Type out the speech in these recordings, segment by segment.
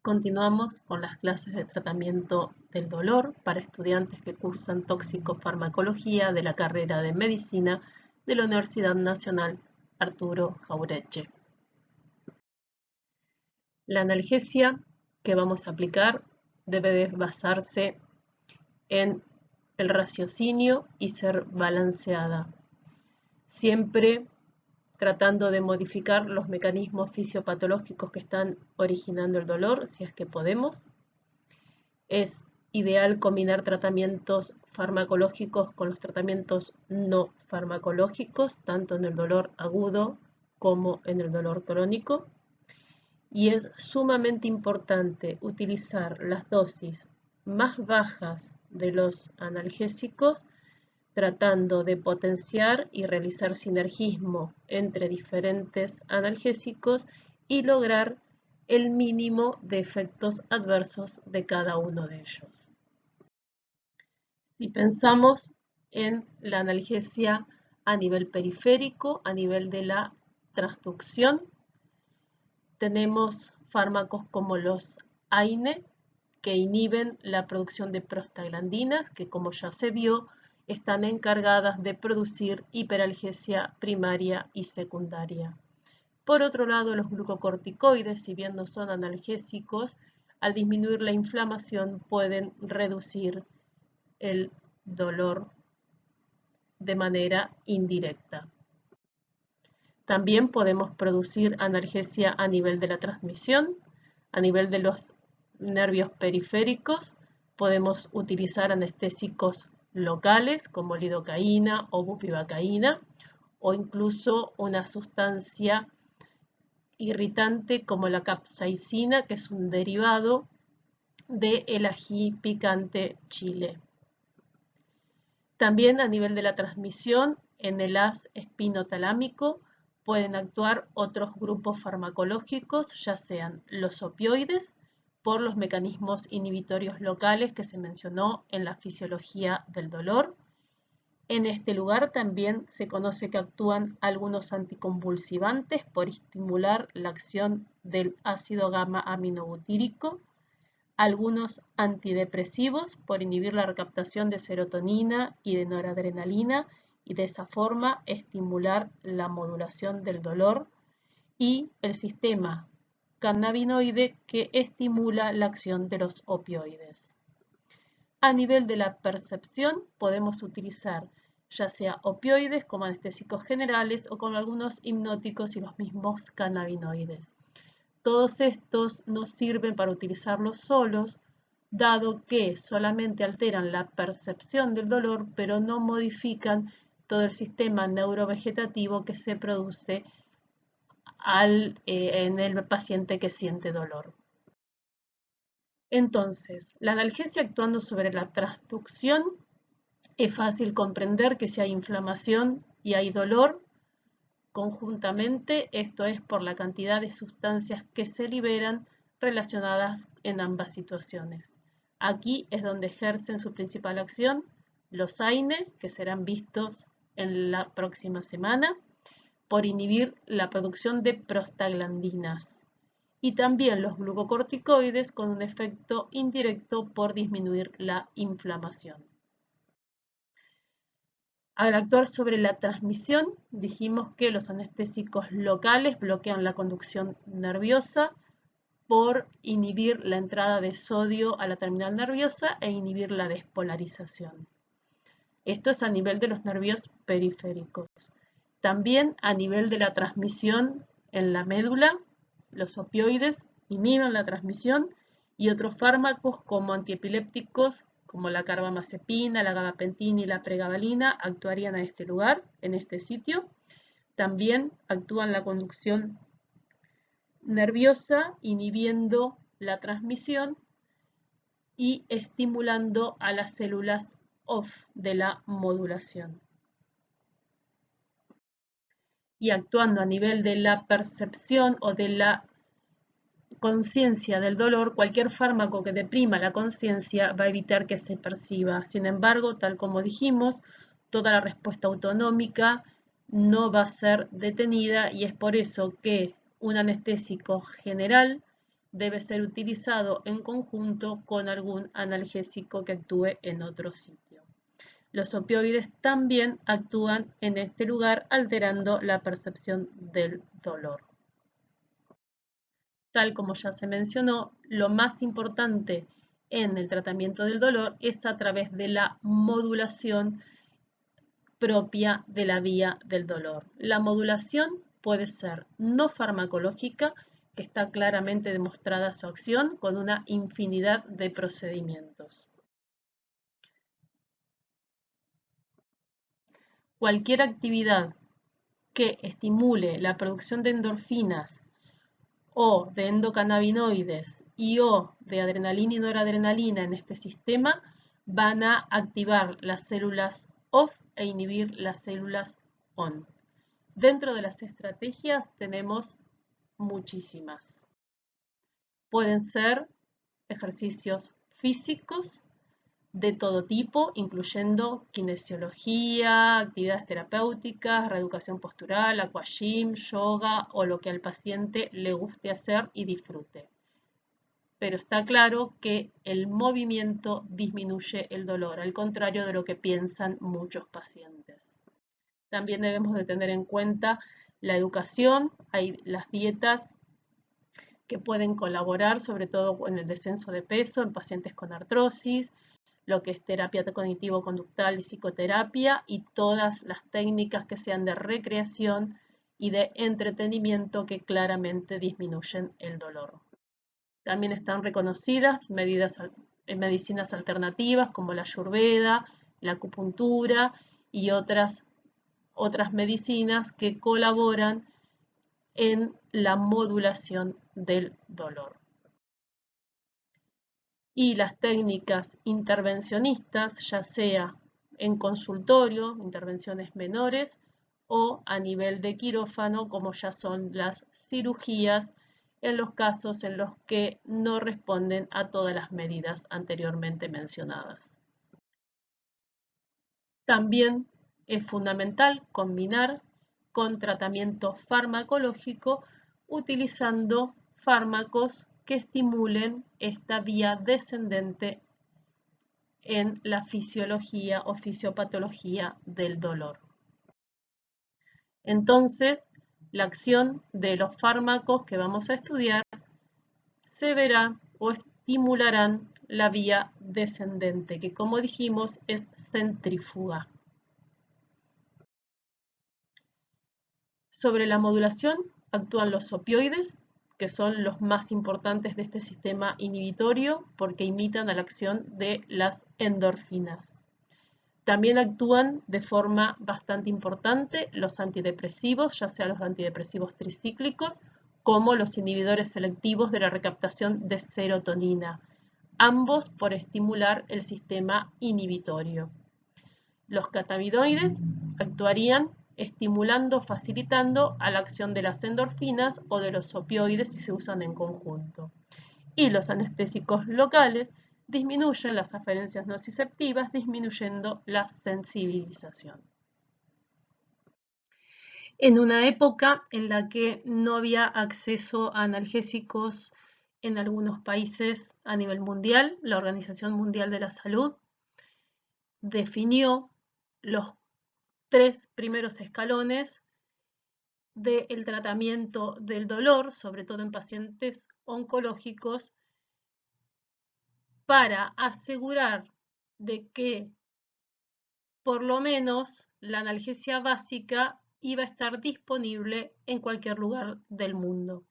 Continuamos con las clases de tratamiento del dolor para estudiantes que cursan toxicofarmacología de la carrera de medicina de la Universidad Nacional Arturo Jauretche. La analgesia que vamos a aplicar debe de basarse en el raciocinio y ser balanceada, siempre tratando de modificar los mecanismos fisiopatológicos que están originando el dolor, si es que podemos. Es ideal combinar tratamientos farmacológicos con los tratamientos no farmacológicos, tanto en el dolor agudo como en el dolor crónico. Y es sumamente importante utilizar las dosis más bajas de los analgésicos, tratando de potenciar y realizar sinergismo entre diferentes analgésicos y lograr el mínimo de efectos adversos de cada uno de ellos. Si pensamos en la analgesia a nivel periférico, a nivel de la transducción, tenemos fármacos como los AINE, que inhiben la producción de prostaglandinas, que como ya se vio, están encargadas de producir hiperalgesia primaria y secundaria. Por otro lado, los glucocorticoides, si bien no son analgésicos, al disminuir la inflamación pueden reducir el dolor de manera indirecta. También podemos producir analgesia a nivel de la transmisión, a nivel de los nervios periféricos. Podemos utilizar anestésicos locales como lidocaína o bupivacaína, o incluso una sustancia irritante como la capsaicina, que es un derivado del ají picante chile. También a nivel de la transmisión, en el haz espinotalámico pueden actuar otros grupos farmacológicos, ya sean los opioides, por los mecanismos inhibitorios locales que se mencionó en la fisiología del dolor. En este lugar también se conoce que actúan algunos anticonvulsivantes por estimular la acción del ácido gamma aminobutírico, algunos antidepresivos por inhibir la recaptación de serotonina y de noradrenalina y de esa forma estimular la modulación del dolor, y el sistema cannabinoide que estimula la acción de los opioides. A nivel de la percepción podemos utilizar ya sea opioides como anestésicos generales o con algunos hipnóticos y los mismos cannabinoides. Todos estos nos sirven para utilizarlos solos, dado que solamente alteran la percepción del dolor, pero no modifican todo el sistema neurovegetativo que se produce en el paciente que siente dolor. Entonces, la analgesia actuando sobre la transducción, es fácil comprender que si hay inflamación y hay dolor, conjuntamente, esto es por la cantidad de sustancias que se liberan relacionadas en ambas situaciones. Aquí es donde ejercen su principal acción los AINE, que serán vistos en la próxima semana, por inhibir la producción de prostaglandinas, y también los glucocorticoides con un efecto indirecto por disminuir la inflamación. Al actuar sobre la transmisión, dijimos que los anestésicos locales bloquean la conducción nerviosa por inhibir la entrada de sodio a la terminal nerviosa e inhibir la despolarización. Esto es a nivel de los nervios periféricos. También a nivel de la transmisión en la médula, los opioides inhiben la transmisión y otros fármacos como antiepilépticos como la carbamazepina, la gabapentina y la pregabalina actuarían a este lugar, en este sitio. También actúan la conducción nerviosa, inhibiendo la transmisión y estimulando a las células off de la modulación. Y actuando a nivel de la percepción o de la conciencia del dolor, cualquier fármaco que deprima la conciencia va a evitar que se perciba. Sin embargo, tal como dijimos, toda la respuesta autonómica no va a ser detenida y es por eso que un anestésico general debe ser utilizado en conjunto con algún analgésico que actúe en otro sitio. Los opioides también actúan en este lugar alterando la percepción del dolor. Tal como ya se mencionó, lo más importante en el tratamiento del dolor es a través de la modulación propia de la vía del dolor. La modulación puede ser no farmacológica, que está claramente demostrada su acción con una infinidad de procedimientos. Cualquier actividad que estimule la producción de endorfinas o de endocannabinoides y o de adrenalina y noradrenalina en este sistema van a activar las células off e inhibir las células on. Dentro de las estrategias tenemos muchísimas. Pueden ser ejercicios físicos de todo tipo, incluyendo kinesiología, actividades terapéuticas, reeducación postural, aquagym, yoga o lo que al paciente le guste hacer y disfrute. Pero está claro que el movimiento disminuye el dolor, al contrario de lo que piensan muchos pacientes. También debemos de tener en cuenta la educación, hay las dietas que pueden colaborar sobre todo en el descenso de peso en pacientes con artrosis, lo que es terapia cognitivo-conductual y psicoterapia y todas las técnicas que sean de recreación y de entretenimiento que claramente disminuyen el dolor. También están reconocidas medicinas alternativas como la ayurveda, la acupuntura y otras medicinas que colaboran en la modulación del dolor. Y las técnicas intervencionistas, ya sea en consultorio, intervenciones menores, o a nivel de quirófano, como ya son las cirugías, en los casos en los que no responden a todas las medidas anteriormente mencionadas. También es fundamental combinar con tratamiento farmacológico utilizando fármacos que estimulen esta vía descendente en la fisiología o fisiopatología del dolor. Entonces, la acción de los fármacos que vamos a estudiar se verá o estimularán la vía descendente, que como dijimos es centrífuga. Sobre la modulación actúan los opioides, que son los más importantes de este sistema inhibitorio porque imitan a la acción de las endorfinas. También actúan de forma bastante importante los antidepresivos, ya sea los antidepresivos tricíclicos, como los inhibidores selectivos de la recaptación de serotonina, ambos por estimular el sistema inhibitorio. Los cannabinoides actuarían estimulando, facilitando a la acción de las endorfinas o de los opioides si se usan en conjunto. Y los anestésicos locales disminuyen las aferencias nociceptivas, disminuyendo la sensibilización. En una época en la que no había acceso a analgésicos en algunos países a nivel mundial, la Organización Mundial de la Salud definió los 3 primeros escalones del tratamiento del dolor, sobre todo en pacientes oncológicos, para asegurar de que por lo menos la analgesia básica iba a estar disponible en cualquier lugar del mundo.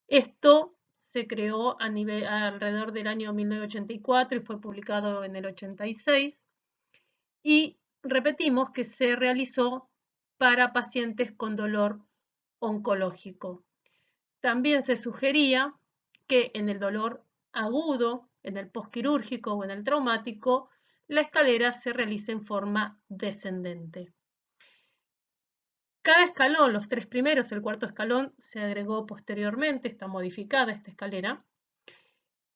Esto se creó alrededor del año 1984 y fue publicado en el 86 y repetimos que se realizó para pacientes con dolor oncológico. También se sugería que en el dolor agudo, en el postquirúrgico o en el traumático, la escalera se realice en forma descendente. Cada escalón, los 3 primeros, el 4.º escalón se agregó posteriormente, está modificada esta escalera.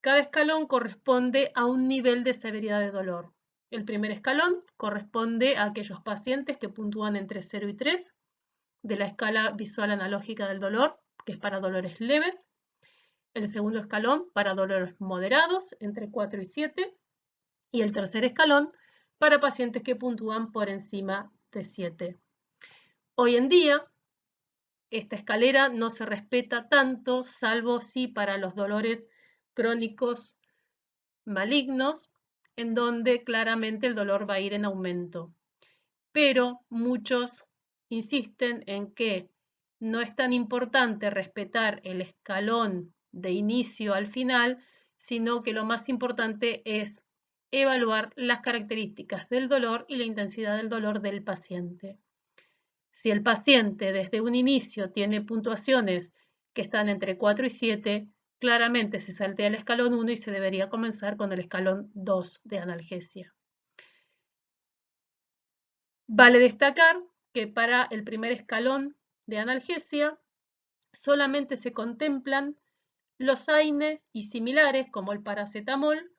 Cada escalón corresponde a un nivel de severidad de dolor. El primer escalón corresponde a aquellos pacientes que puntúan entre 0 y 3 de la escala visual analógica del dolor, que es para dolores leves. el segundo escalón para dolores moderados, entre 4 y 7, y el tercer escalón para pacientes que puntúan por encima de 7. Hoy en día, esta escalera no se respeta tanto, salvo sí para los dolores crónicos malignos, en donde claramente el dolor va a ir en aumento. Pero muchos insisten en que no es tan importante respetar el escalón de inicio al final, sino que lo más importante es evaluar las características del dolor y la intensidad del dolor del paciente. Si el paciente desde un inicio tiene puntuaciones que están entre 4 y 7, claramente se saltea el escalón 1 y se debería comenzar con el escalón 2 de analgesia. Vale destacar que para el primer escalón de analgesia solamente se contemplan los AINES y similares como el paracetamol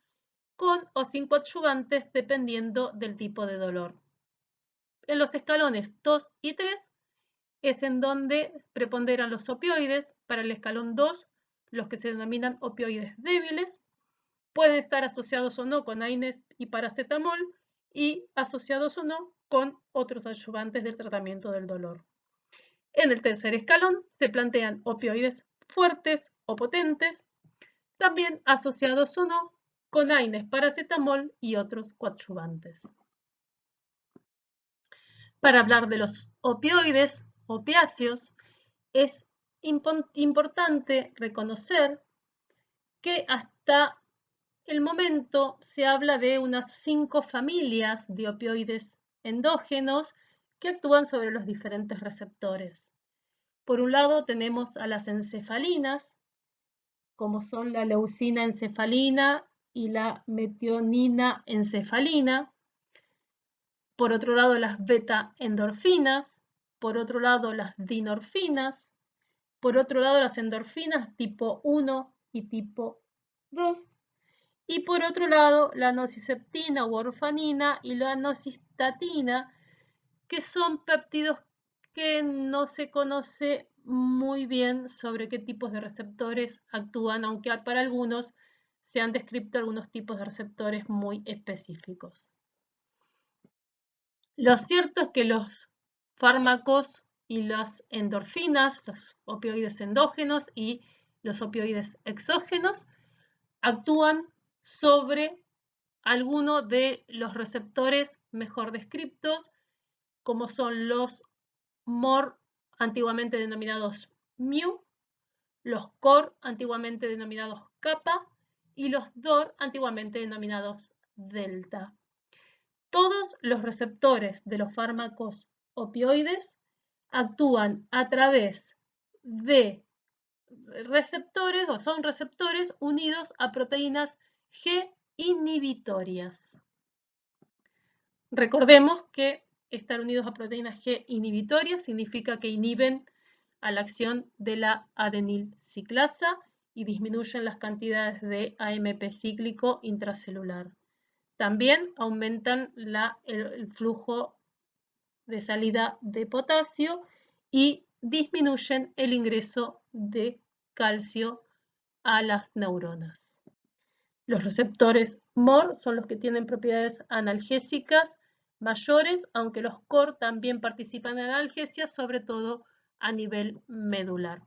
con o sin coadyuvantes dependiendo del tipo de dolor. En los escalones 2 y 3 es en donde preponderan los opioides. Para el escalón 2, los que se denominan opioides débiles, pueden estar asociados o no con AINES y paracetamol y asociados o no con otros ayudantes del tratamiento del dolor. En el tercer escalón se plantean opioides fuertes o potentes, también asociados o no con AINES, paracetamol y otros coadyuvantes. Para hablar de los opioides, opiáceos, es importante reconocer que hasta el momento se habla de unas 5 familias de opioides endógenos que actúan sobre los diferentes receptores. Por un lado tenemos a las encefalinas, como son la leucina encefalina y la metionina encefalina. Por otro lado, las beta-endorfinas. Por otro lado, las dinorfinas. Por otro lado, las endorfinas tipo 1 y tipo 2. Y por otro lado, la nociceptina u orfanina y la nocistatina, que son péptidos que no se conoce muy bien sobre qué tipos de receptores actúan, aunque para algunos se han descrito algunos tipos de receptores muy específicos. Lo cierto es que los fármacos y las endorfinas, los opioides endógenos y los opioides exógenos, actúan sobre algunos de los receptores mejor descritos, como son los MOR, antiguamente denominados mu, los COR, antiguamente denominados kappa, y los DOR, antiguamente denominados delta. Todos los receptores de los fármacos opioides actúan a través de receptores o son receptores unidos a proteínas G inhibitorias. Recordemos que estar unidos a proteínas G inhibitorias significa que inhiben a la acción de la adenilciclasa y disminuyen las cantidades de AMP cíclico intracelular. También aumentan el flujo de salida de potasio y disminuyen el ingreso de calcio a las neuronas. Los receptores MOR son los que tienen propiedades analgésicas mayores, aunque los COR también participan en analgesia, sobre todo a nivel medular.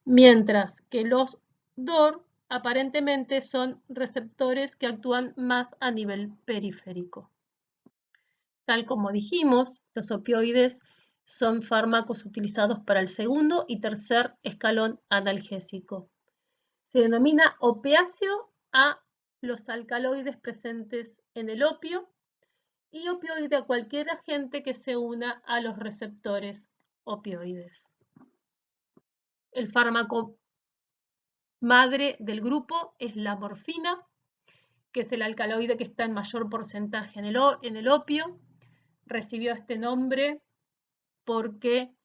Mientras que los DOR aparentemente son receptores que actúan más a nivel periférico. Tal como dijimos, los opioides son fármacos utilizados para el segundo y tercer escalón analgésico. Se denomina opiáceo a los alcaloides presentes en el opio y opioide a cualquier agente que se una a los receptores opioides. El fármaco madre del grupo es la morfina, que es el alcaloide que está en mayor porcentaje en el opio. Recibió este nombre porque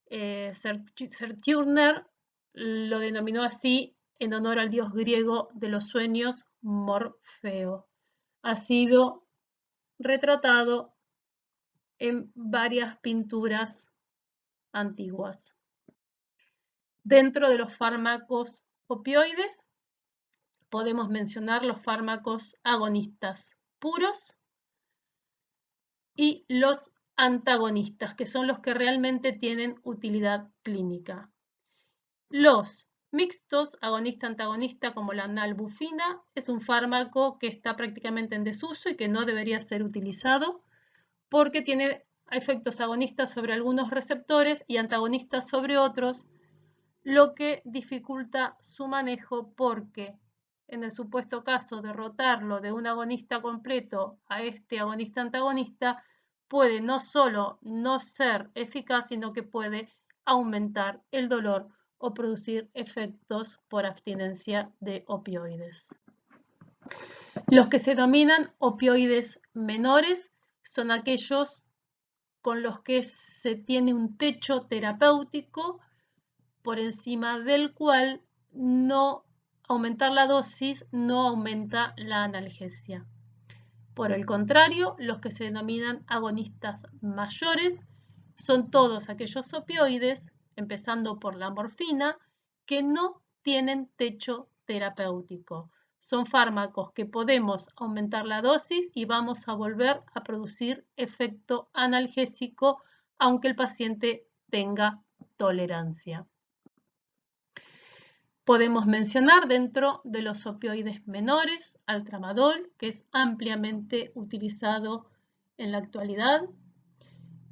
Sir Turner lo denominó así en honor al dios griego de los sueños, Morfeo. Ha sido retratado en varias pinturas antiguas. Dentro de los fármacos opioides podemos mencionar los fármacos agonistas puros y los antagonistas, que son los que realmente tienen utilidad clínica. Los mixtos, agonista-antagonista, como la nalbufina, es un fármaco que está prácticamente en desuso y que no debería ser utilizado porque tiene efectos agonistas sobre algunos receptores y antagonistas sobre otros, lo que dificulta su manejo porque en el supuesto caso derrotarlo de un agonista completo a este agonista-antagonista puede no solo no ser eficaz, sino que puede aumentar el dolor o producir efectos por abstinencia de opioides. Los que se denominan opioides menores son aquellos con los que se tiene un techo terapéutico por encima del cual no aumentar la dosis no aumenta la analgesia. Por el contrario, los que se denominan agonistas mayores son todos aquellos opioides, empezando por la morfina, que no tienen techo terapéutico. Son fármacos que podemos aumentar la dosis y vamos a volver a producir efecto analgésico aunque el paciente tenga tolerancia. Podemos mencionar dentro de los opioides menores al tramadol, que es ampliamente utilizado en la actualidad.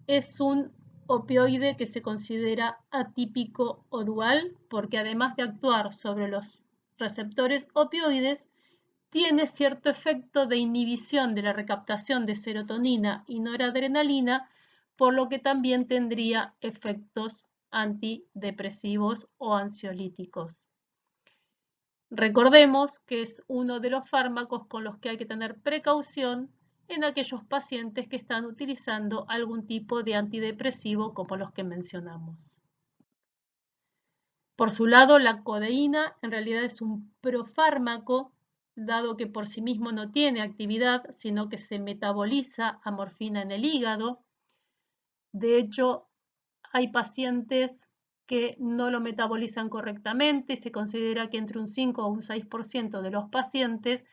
Es un opioide que se considera atípico o dual porque además de actuar sobre los receptores opioides, tiene cierto efecto de inhibición de la recaptación de serotonina y noradrenalina, por lo que también tendría efectos antidepresivos o ansiolíticos. Recordemos que es uno de los fármacos con los que hay que tener precaución en aquellos pacientes que están utilizando algún tipo de antidepresivo como los que mencionamos. Por su lado, la codeína en realidad es un profármaco, dado que por sí mismo no tiene actividad, sino que se metaboliza a morfina en el hígado. De hecho, hay pacientes que no lo metabolizan correctamente y se considera que entre un 5 o un 6% de los pacientes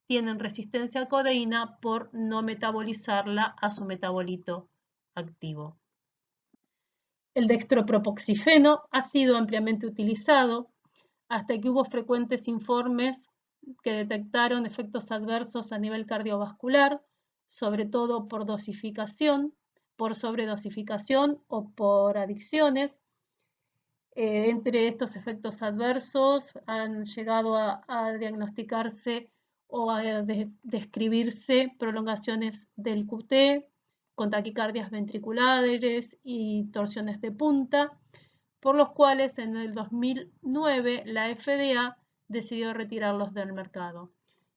tienen resistencia a codeína por no metabolizarla a su metabolito activo. El dextropropoxifeno ha sido ampliamente utilizado hasta que hubo frecuentes informes que detectaron efectos adversos a nivel cardiovascular, sobre todo por dosificación, por sobredosificación o por adicciones. Entre estos efectos adversos han llegado a diagnosticarse o a describirse prolongaciones del QT, con taquicardias ventriculares y torsiones de punta, por los cuales en el 2009 la FDA decidió retirarlos del mercado.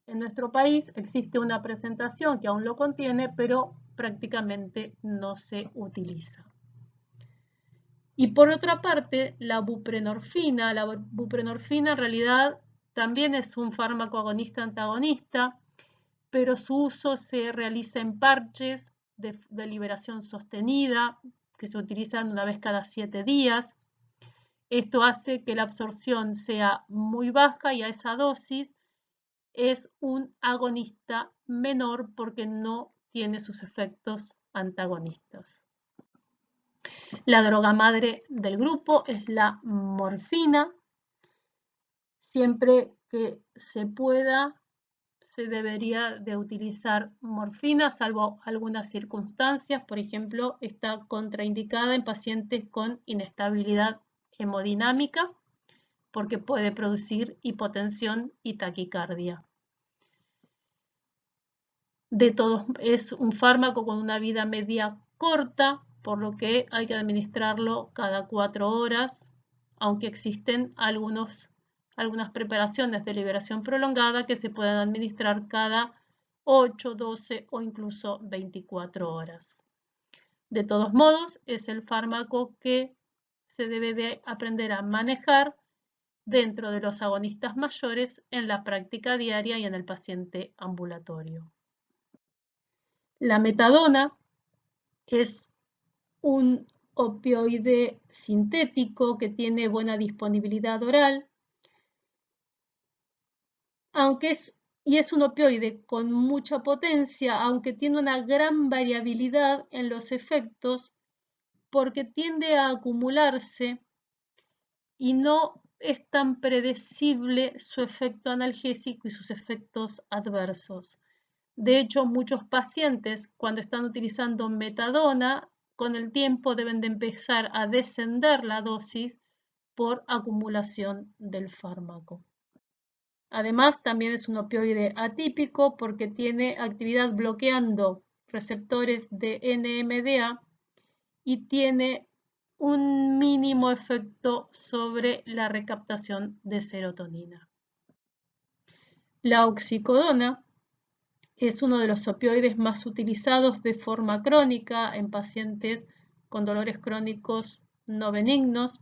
En nuestro país existe una presentación que aún lo contiene, pero prácticamente no se utiliza. Y por otra parte, la buprenorfina en realidad también es un fármaco agonista-antagonista, pero su uso se realiza en parches de liberación sostenida, que se utilizan una vez cada 7 días. Esto hace que la absorción sea muy baja y a esa dosis es un agonista menor porque no tiene sus efectos antagonistas. La droga madre del grupo es la morfina. Siempre que se pueda, se debería de utilizar morfina, salvo algunas circunstancias. Por ejemplo, está contraindicada en pacientes con inestabilidad hemodinámica porque puede producir hipotensión y taquicardia. Es un fármaco con una vida media corta, por lo que hay que administrarlo cada 4 horas, aunque existen algunas preparaciones de liberación prolongada que se pueden administrar cada 8, 12 o incluso 24 horas. De todos modos, es el fármaco que se debe de aprender a manejar dentro de los agonistas mayores en la práctica diaria y en el paciente ambulatorio. La metadona es un opioide sintético que tiene buena disponibilidad oral, y es un opioide con mucha potencia, aunque tiene una gran variabilidad en los efectos, porque tiende a acumularse y no es tan predecible su efecto analgésico y sus efectos adversos. De hecho, muchos pacientes, cuando están utilizando metadona, con el tiempo deben de empezar a descender la dosis por acumulación del fármaco. Además, también es un opioide atípico porque tiene actividad bloqueando receptores de NMDA y tiene un mínimo efecto sobre la recaptación de serotonina. La oxicodona es uno de los opioides más utilizados de forma crónica en pacientes con dolores crónicos no benignos.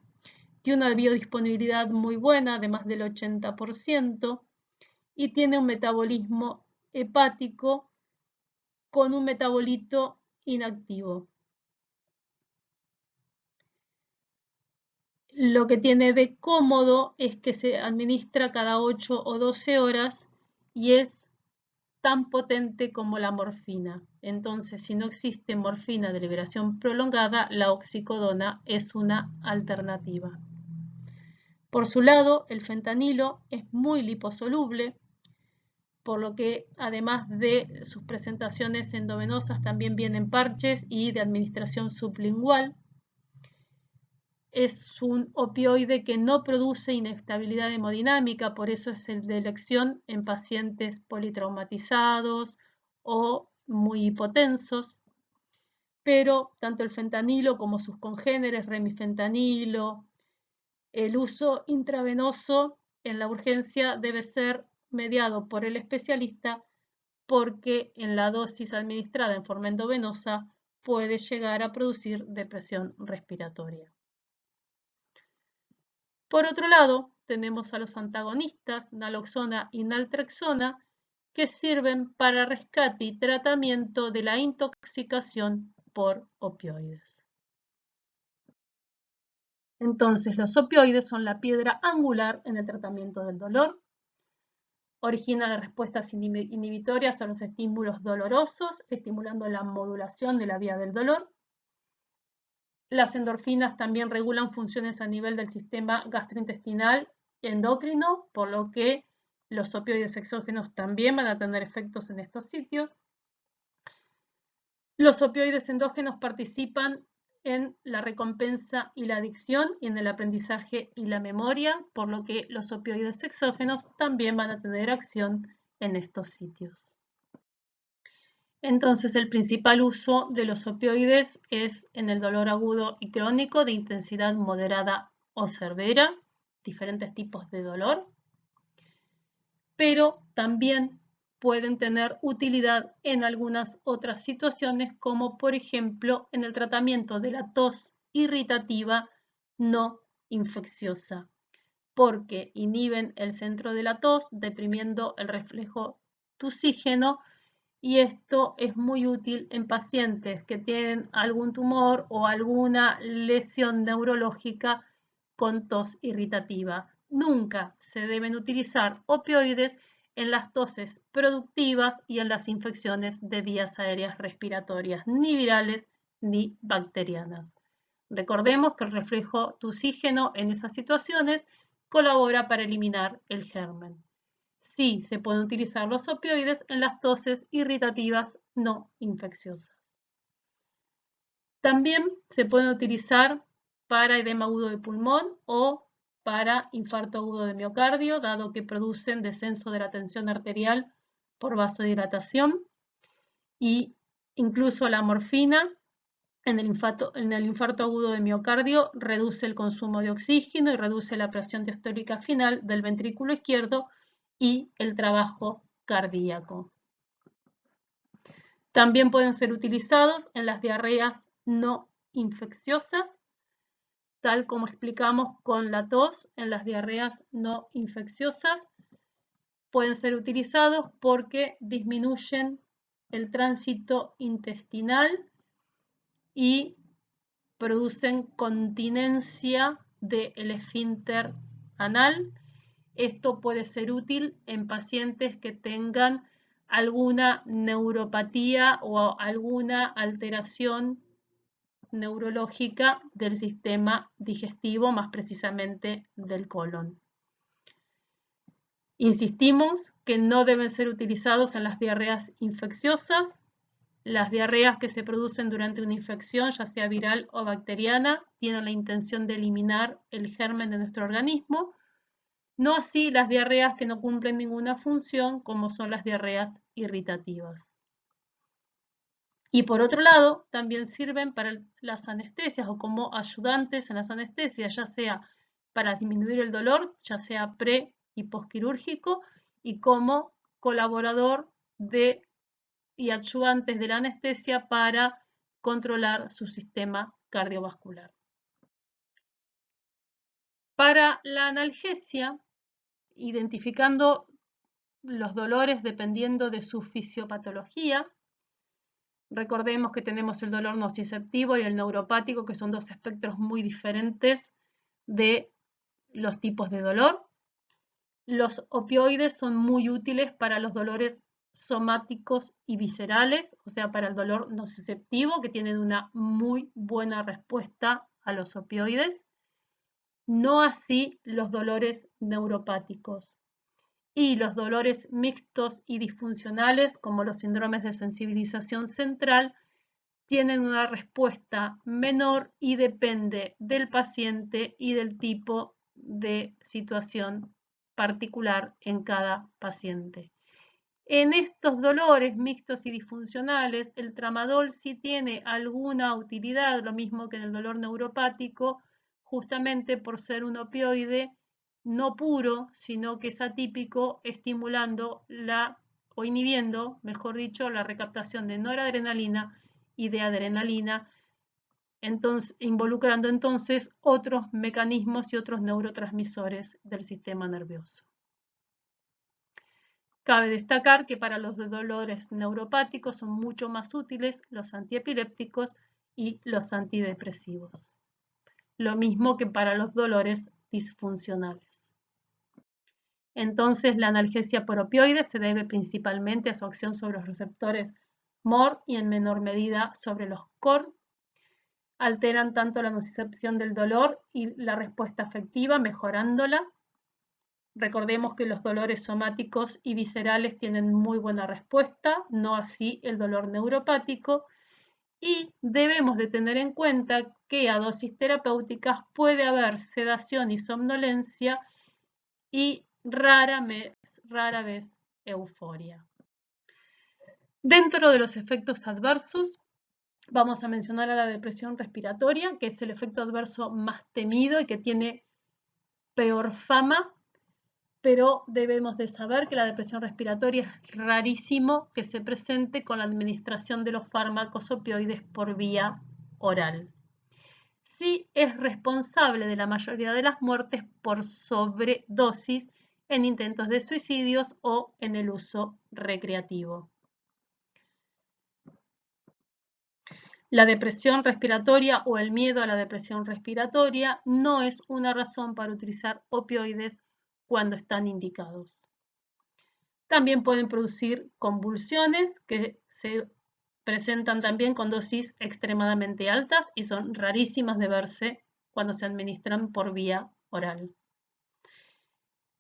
Tiene una biodisponibilidad muy buena, de más del 80%, y tiene un metabolismo hepático con un metabolito inactivo. Lo que tiene de cómodo es que se administra cada 8 o 12 horas y es tan potente como la morfina. Entonces, si no existe morfina de liberación prolongada, la oxicodona es una alternativa. Por su lado, el fentanilo es muy liposoluble, por lo que además de sus presentaciones endovenosas también vienen parches y de administración sublingual. Es un opioide que no produce inestabilidad hemodinámica, por eso es el de elección en pacientes politraumatizados o muy hipotensos, pero tanto el fentanilo como sus congéneres, remifentanilo, el uso intravenoso en la urgencia debe ser mediado por el especialista porque en la dosis administrada en forma endovenosa puede llegar a producir depresión respiratoria. Por otro lado, tenemos a los antagonistas, naloxona y naltrexona, que sirven para rescate y tratamiento de la intoxicación por opioides. Entonces, los opioides son la piedra angular en el tratamiento del dolor. Originan las respuestas inhibitorias a los estímulos dolorosos, estimulando la modulación de la vía del dolor. Las endorfinas también regulan funciones a nivel del sistema gastrointestinal y endocrino, por lo que los opioides exógenos también van a tener efectos en estos sitios. Los opioides endógenos participan en la recompensa y la adicción y en el aprendizaje y la memoria, por lo que los opioides exógenos también van a tener acción en estos sitios. Entonces, el principal uso de los opioides es en el dolor agudo y crónico de intensidad moderada o severa, diferentes tipos de dolor, pero también pueden tener utilidad en algunas otras situaciones, como por ejemplo en el tratamiento de la tos irritativa no infecciosa, porque inhiben el centro de la tos, deprimiendo el reflejo tusígeno, y esto es muy útil en pacientes que tienen algún tumor o alguna lesión neurológica con tos irritativa. Nunca se deben utilizar opioides en las toses productivas y en las infecciones de vías aéreas respiratorias, ni virales ni bacterianas. Recordemos que el reflejo tusígeno en esas situaciones colabora para eliminar el germen. Sí, se pueden utilizar los opioides en las toses irritativas no infecciosas. También se pueden utilizar para edema agudo de pulmón o para infarto agudo de miocardio, dado que producen descenso de la tensión arterial por vasodilatación, y incluso la morfina en el infarto agudo de miocardio reduce el consumo de oxígeno y reduce la presión diastólica final del ventrículo izquierdo y el trabajo cardíaco. También pueden ser utilizados en las diarreas no infecciosas, tal como explicamos con la tos. En las diarreas no infecciosas pueden ser utilizados porque disminuyen el tránsito intestinal y producen continencia del esfínter anal. Esto puede ser útil en pacientes que tengan alguna neuropatía o alguna alteración neurológica del sistema digestivo, más precisamente del colon. Insistimos que no deben ser utilizados en las diarreas infecciosas. Las diarreas que se producen durante una infección, ya sea viral o bacteriana, tienen la intención de eliminar el germen de nuestro organismo. No así las diarreas que no cumplen ninguna función, como son las diarreas irritativas. Y por otro lado, también sirven para las anestesias o como ayudantes en las anestesias, ya sea para disminuir el dolor, ya sea pre y postquirúrgico, y como colaborador y ayudantes de la anestesia para controlar su sistema cardiovascular. Para la analgesia, identificando los dolores dependiendo de su fisiopatología, recordemos que tenemos el dolor nociceptivo y el neuropático, que son dos espectros muy diferentes de los tipos de dolor. Los opioides son muy útiles para los dolores somáticos y viscerales, o sea, para el dolor nociceptivo, que tienen una muy buena respuesta a los opioides. No así los dolores neuropáticos. Y los dolores mixtos y disfuncionales, como los síndromes de sensibilización central, tienen una respuesta menor y depende del paciente y del tipo de situación particular en cada paciente. En estos dolores mixtos y disfuncionales, el tramadol sí tiene alguna utilidad, lo mismo que en el dolor neuropático, justamente por ser un opioide no puro, sino que es atípico, estimulando o inhibiendo, mejor dicho, la recaptación de noradrenalina y de adrenalina, involucrando entonces otros mecanismos y otros neurotransmisores del sistema nervioso. Cabe destacar que para los dolores neuropáticos son mucho más útiles los antiepilépticos y los antidepresivos. Lo mismo que para los dolores disfuncionales. Entonces, la analgesia por opioides se debe principalmente a su acción sobre los receptores MOR y en menor medida sobre los COR. Alteran tanto la nocicepción del dolor y la respuesta afectiva, mejorándola. Recordemos que los dolores somáticos y viscerales tienen muy buena respuesta, no así el dolor neuropático, y debemos de tener en cuenta que a dosis terapéuticas puede haber sedación y somnolencia y rara vez euforia. Dentro de los efectos adversos, vamos a mencionar a la depresión respiratoria, que es el efecto adverso más temido y que tiene peor fama, pero debemos de saber que la depresión respiratoria es rarísimo que se presente con la administración de los fármacos opioides por vía oral. Sí es responsable de la mayoría de las muertes por sobredosis en intentos de suicidios o en el uso recreativo. La depresión respiratoria o el miedo a la depresión respiratoria no es una razón para utilizar opioides cuando están indicados. También pueden producir convulsiones que se presentan también con dosis extremadamente altas y son rarísimas de verse cuando se administran por vía oral.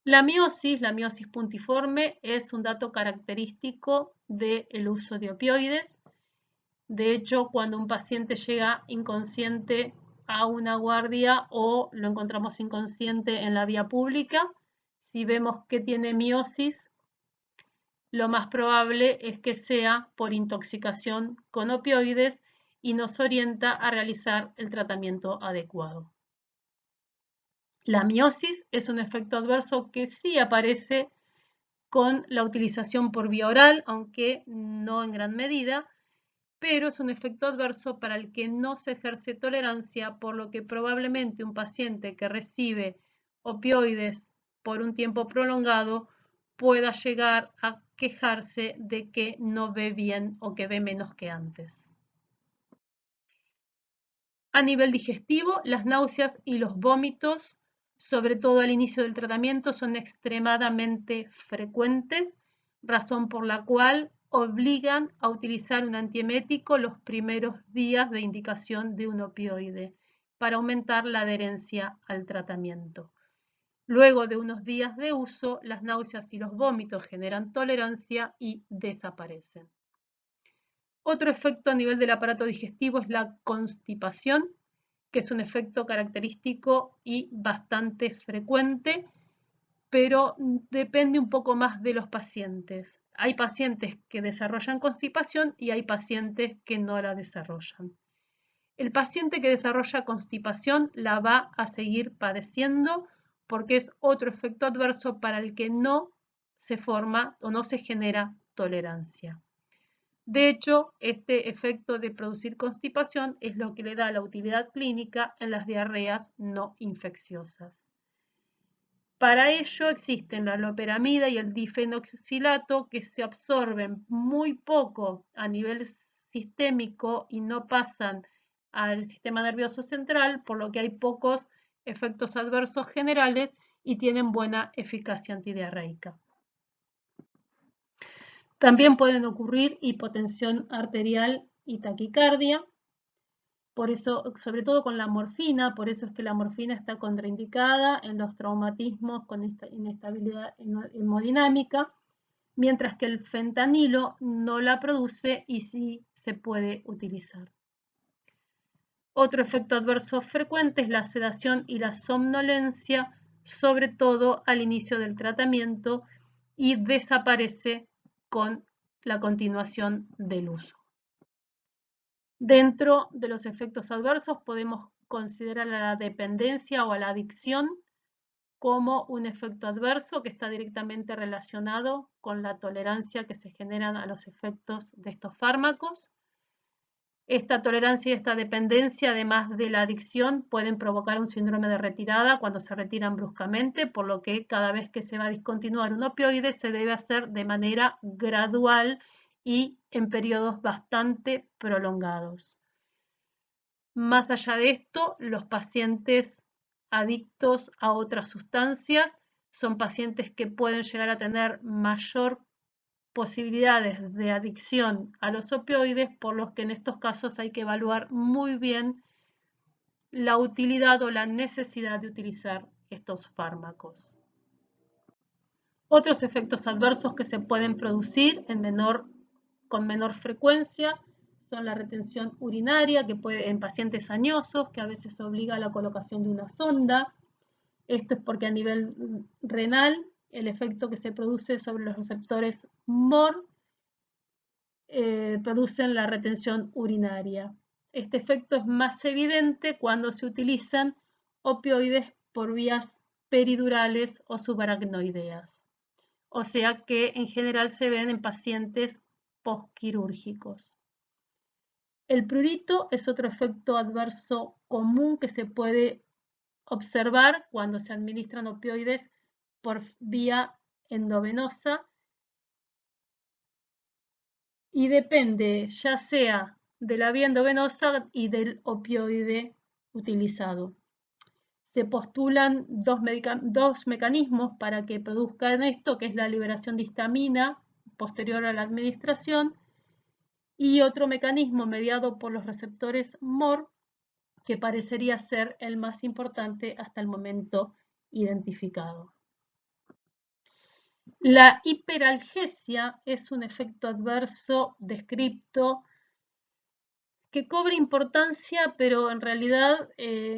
La miosis puntiforme, es un dato característico del uso de opioides. De hecho, cuando un paciente llega inconsciente a una guardia o lo encontramos inconsciente en la vía pública, si vemos que tiene miosis, lo más probable es que sea por intoxicación con opioides y nos orienta a realizar el tratamiento adecuado. La miosis es un efecto adverso que sí aparece con la utilización por vía oral, aunque no en gran medida, pero es un efecto adverso para el que no se ejerce tolerancia, por lo que probablemente un paciente que recibe opioides por un tiempo prolongado pueda llegar a quejarse de que no ve bien o que ve menos que antes. A nivel digestivo, las náuseas y los vómitos, sobre todo al inicio del tratamiento, son extremadamente frecuentes, razón por la cual obligan a utilizar un antiemético los primeros días de indicación de un opioide para aumentar la adherencia al tratamiento. Luego de unos días de uso, las náuseas y los vómitos generan tolerancia y desaparecen. Otro efecto a nivel del aparato digestivo es la constipación, que es un efecto característico y bastante frecuente, pero depende un poco más de los pacientes. Hay pacientes que desarrollan constipación y hay pacientes que no la desarrollan. El paciente que desarrolla constipación la va a seguir padeciendo porque es otro efecto adverso para el que no se forma o no se genera tolerancia. De hecho, este efecto de producir constipación es lo que le da la utilidad clínica en las diarreas no infecciosas. Para ello existen la loperamida y el difenoxilato que se absorben muy poco a nivel sistémico y no pasan al sistema nervioso central, por lo que hay pocos efectos adversos generales y tienen buena eficacia antidiarreica. También pueden ocurrir hipotensión arterial y taquicardia. Por eso, sobre todo con la morfina, por eso es que la morfina está contraindicada en los traumatismos con inestabilidad hemodinámica, mientras que el fentanilo no la produce y sí se puede utilizar. Otro efecto adverso frecuente es la sedación y la somnolencia, sobre todo al inicio del tratamiento, y desaparece con la continuación del uso. Dentro de los efectos adversos podemos considerar a la dependencia o a la adicción como un efecto adverso que está directamente relacionado con la tolerancia que se generan a los efectos de estos fármacos. Esta tolerancia y esta dependencia, además de la adicción, pueden provocar un síndrome de retirada cuando se retiran bruscamente, por lo que cada vez que se va a discontinuar un opioide se debe hacer de manera gradual y en periodos bastante prolongados. Más allá de esto, los pacientes adictos a otras sustancias son pacientes que pueden llegar a tener mayor posibilidades de adicción a los opioides, por los que en estos casos hay que evaluar muy bien la utilidad o la necesidad de utilizar estos fármacos. Otros efectos adversos que se pueden producir con menor frecuencia son la retención urinaria, que puede en pacientes añosos, que a veces obliga a la colocación de una sonda. Esto es porque a nivel renal, el efecto que se produce sobre los receptores MOR producen la retención urinaria. Este efecto es más evidente cuando se utilizan opioides por vías peridurales o subaracnoideas. O sea que en general se ven en pacientes postquirúrgicos. El prurito es otro efecto adverso común que se puede observar cuando se administran opioides por vía endovenosa y depende ya sea de la vía endovenosa y del opioide utilizado. Se postulan dos mecanismos para que produzcan esto, que es la liberación de histamina posterior a la administración y otro mecanismo mediado por los receptores MOR, que parecería ser el más importante hasta el momento identificado. La hiperalgesia es un efecto adverso descrito que cobra importancia, pero en realidad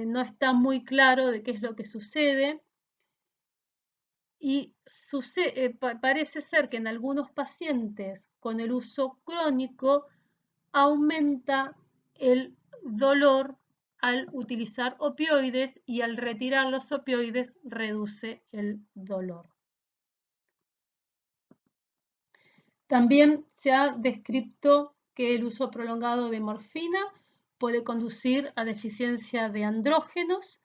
no está muy claro de qué es lo que sucede. Y parece ser que en algunos pacientes con el uso crónico aumenta el dolor al utilizar opioides y al retirar los opioides reduce el dolor. También se ha descrito que el uso prolongado de morfina puede conducir a deficiencia de andrógenos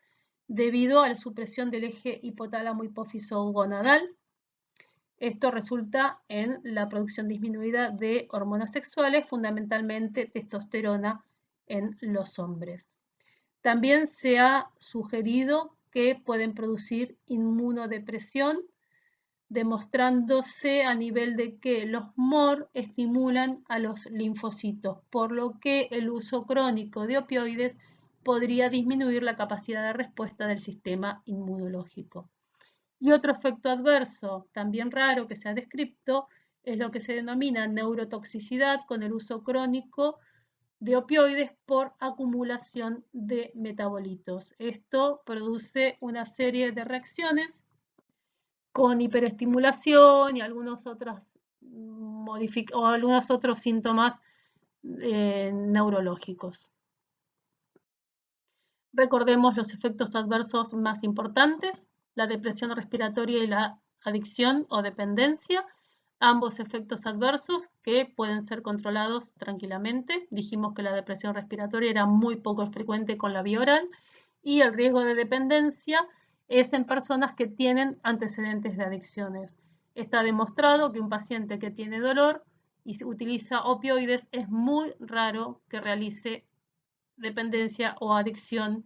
debido a la supresión del eje hipotálamo-hipófiso-gonadal. Esto resulta en la producción disminuida de hormonas sexuales, fundamentalmente testosterona en los hombres. También se ha sugerido que pueden producir inmunodepresión, demostrándose a nivel de que los MOR estimulan a los linfocitos, por lo que el uso crónico de opioides podría disminuir la capacidad de respuesta del sistema inmunológico. Y otro efecto adverso, también raro que se ha descrito, es lo que se denomina neurotoxicidad con el uso crónico de opioides por acumulación de metabolitos. Esto produce una serie de reacciones con hiperestimulación y algunos otros síntomas neurológicos. Recordemos los efectos adversos más importantes, la depresión respiratoria y la adicción o dependencia, ambos efectos adversos que pueden ser controlados tranquilamente. Dijimos que la depresión respiratoria era muy poco frecuente con la vía oral y el riesgo de dependencia es en personas que tienen antecedentes de adicciones. Está demostrado que un paciente que tiene dolor y utiliza opioides es muy raro que realice dependencia o adicción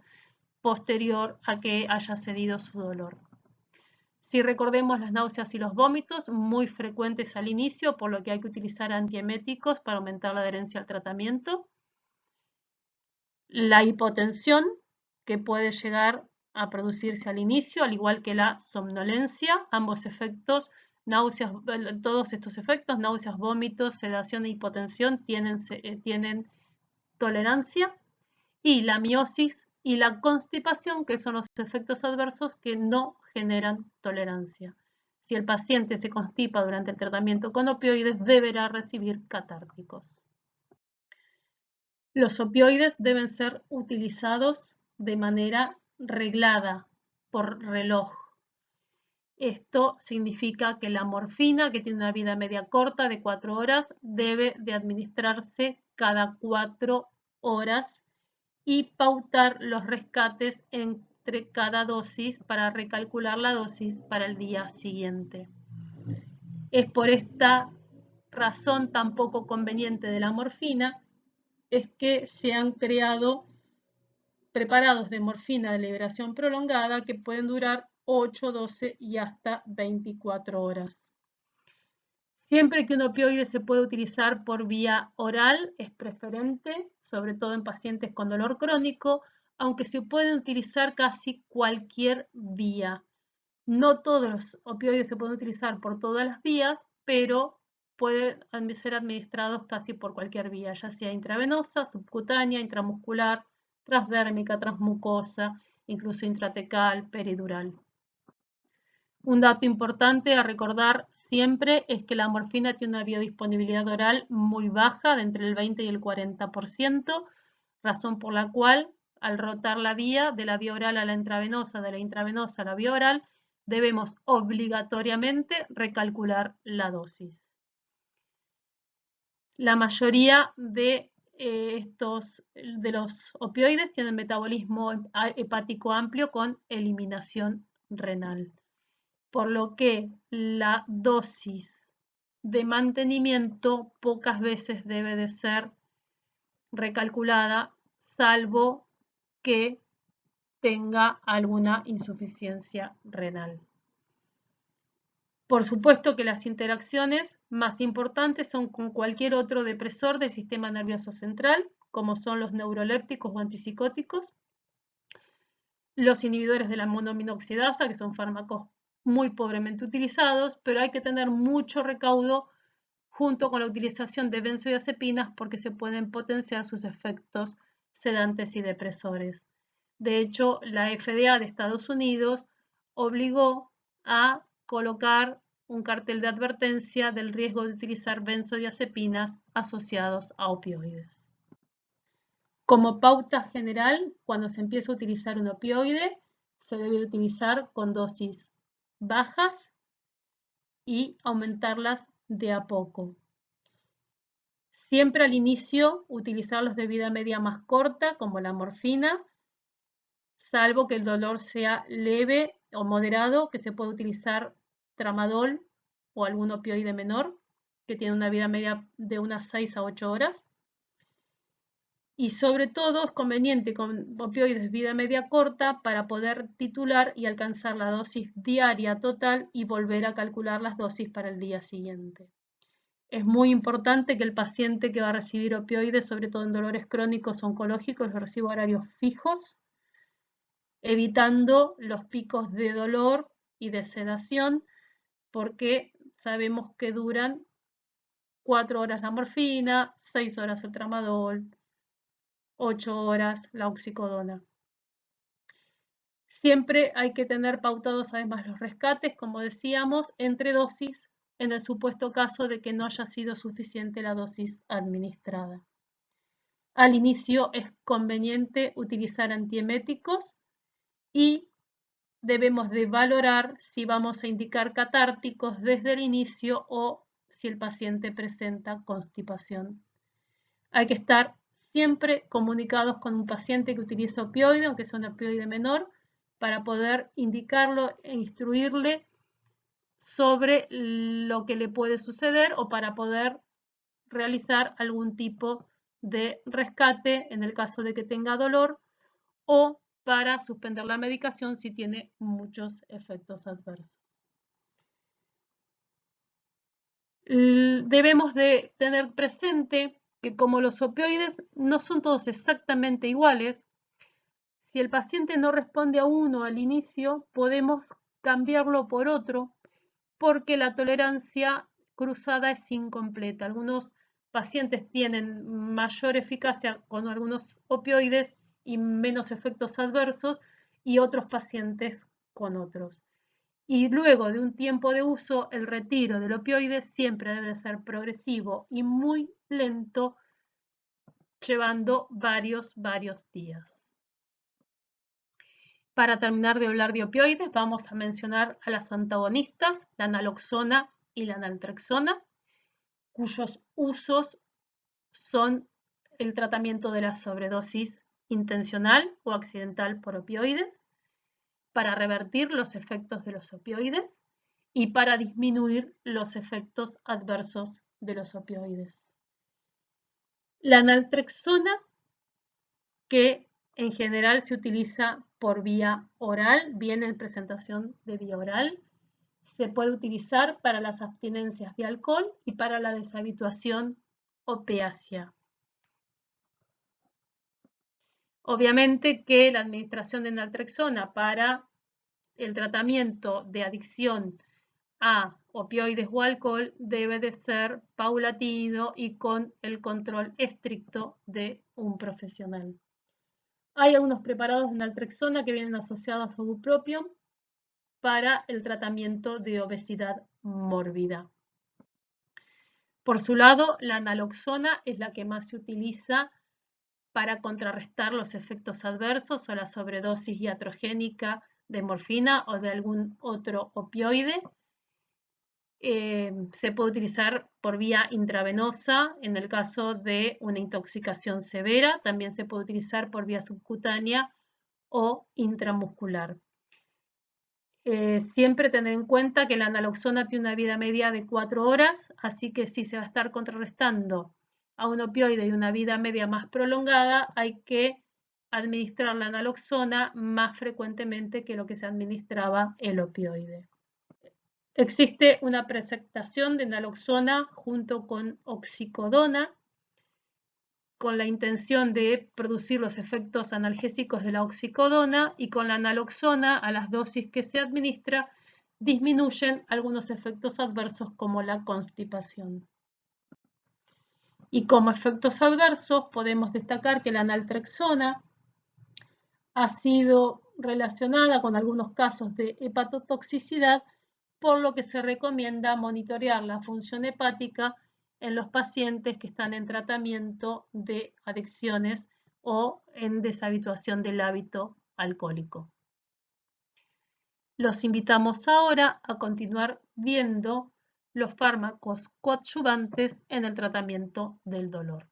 posterior a que haya cedido su dolor. Si recordemos las náuseas y los vómitos, muy frecuentes al inicio, por lo que hay que utilizar antieméticos para aumentar la adherencia al tratamiento. La hipotensión, que puede llegar a producirse al inicio, al igual que la somnolencia, ambos efectos, náuseas, todos estos efectos, náuseas, vómitos, sedación e hipotensión, tienen tolerancia. Y la miosis y la constipación, que son los efectos adversos que no generan tolerancia. Si el paciente se constipa durante el tratamiento con opioides, deberá recibir catárticos. Los opioides deben ser utilizados de manera reglada, por reloj. Esto significa que la morfina, que tiene una vida media corta de 4 horas, debe de administrarse cada 4 horas y pautar los rescates entre cada dosis para recalcular la dosis para el día siguiente. Es por esta razón tan poco conveniente de la morfina, es que se han creado preparados de morfina de liberación prolongada que pueden durar 8, 12 y hasta 24 horas. Siempre que un opioide se puede utilizar por vía oral es preferente, sobre todo en pacientes con dolor crónico, aunque se pueden utilizar casi cualquier vía. No todos los opioides se pueden utilizar por todas las vías, pero pueden ser administrados casi por cualquier vía, ya sea intravenosa, subcutánea, intramuscular, transdérmica, transmucosa, incluso intratecal, peridural. Un dato importante a recordar siempre es que la morfina tiene una biodisponibilidad oral muy baja, de entre el 20 y el 40%, razón por la cual al rotar la vía de la vía oral a la intravenosa, de la intravenosa a la vía oral, debemos obligatoriamente recalcular la dosis. La mayoría de los opioides tienen metabolismo hepático amplio con eliminación renal, por lo que la dosis de mantenimiento pocas veces debe de ser recalculada, salvo que tenga alguna insuficiencia renal. Por supuesto que las interacciones más importantes son con cualquier otro depresor del sistema nervioso central, como son los neurolépticos o antipsicóticos, los inhibidores de la monoaminoxidasa, que son fármacos muy pobremente utilizados, pero hay que tener mucho recaudo junto con la utilización de benzodiazepinas porque se pueden potenciar sus efectos sedantes y depresores. De hecho, la FDA de Estados Unidos obligó a colocar un cartel de advertencia del riesgo de utilizar benzodiazepinas asociados a opioides. Como pauta general, cuando se empieza a utilizar un opioide, se debe utilizar con dosis bajas y aumentarlas de a poco. Siempre al inicio utilizarlos de vida media más corta, como la morfina, salvo que el dolor sea leve o moderado, que se puede utilizar tramadol o algún opioide menor, que tiene una vida media de unas 6 a 8 horas. Y sobre todo es conveniente con opioides vida media corta para poder titular y alcanzar la dosis diaria total y volver a calcular las dosis para el día siguiente. Es muy importante que el paciente que va a recibir opioides, sobre todo en dolores crónicos oncológicos, los reciba horarios fijos, evitando los picos de dolor y de sedación, porque sabemos que duran 4 horas la morfina, 6 horas el tramadol, 8 horas la oxicodona. Siempre hay que tener pautados además los rescates, como decíamos, entre dosis en el supuesto caso de que no haya sido suficiente la dosis administrada. Al inicio es conveniente utilizar antieméticos y debemos de valorar si vamos a indicar catárticos desde el inicio o si el paciente presenta constipación. Hay que estar siempre comunicados con un paciente que utiliza opioide, aunque sea un opioide menor, para poder indicarlo e instruirle sobre lo que le puede suceder o para poder realizar algún tipo de rescate en el caso de que tenga dolor o para suspender la medicación si tiene muchos efectos adversos. Debemos de tener presente que como los opioides no son todos exactamente iguales, si el paciente no responde a uno al inicio, podemos cambiarlo por otro porque la tolerancia cruzada es incompleta. Algunos pacientes tienen mayor eficacia con algunos opioides y menos efectos adversos y otros pacientes con otros. Y luego de un tiempo de uso, el retiro del opioide siempre debe ser progresivo y muy lento, llevando varios días. Para terminar de hablar de opioides, vamos a mencionar a las antagonistas, la naloxona y la naltrexona, cuyos usos son el tratamiento de la sobredosis intencional o accidental por opioides, para revertir los efectos de los opioides y para disminuir los efectos adversos de los opioides. La naltrexona, que en general se utiliza por vía oral, viene en presentación de vía oral, se puede utilizar para las abstinencias de alcohol y para la deshabituación opiácea. Obviamente que la administración de naltrexona para el tratamiento de adicción a opioides o alcohol debe de ser paulatino y con el control estricto de un profesional. Hay algunos preparados de naltrexona que vienen asociados a bupropión para el tratamiento de obesidad mórbida. Por su lado, la naloxona es la que más se utiliza para contrarrestar los efectos adversos o la sobredosis iatrogénica de morfina o de algún otro opioide. Se puede utilizar por vía intravenosa en el caso de una intoxicación severa. También se puede utilizar por vía subcutánea o intramuscular. Siempre tener en cuenta que la naloxona tiene una vida media de 4 horas, así que si se va a estar contrarrestando a un opioide y una vida media más prolongada, hay que administrar la naloxona más frecuentemente que lo que se administraba el opioide. Existe una presentación de naloxona junto con oxicodona con la intención de producir los efectos analgésicos de la oxicodona y con la naloxona a las dosis que se administra disminuyen algunos efectos adversos como la constipación. Y como efectos adversos podemos destacar que la naltrexona ha sido relacionada con algunos casos de hepatotoxicidad, por lo que se recomienda monitorear la función hepática en los pacientes que están en tratamiento de adicciones o en deshabituación del hábito alcohólico. Los invitamos ahora a continuar viendo los fármacos coadyuvantes en el tratamiento del dolor.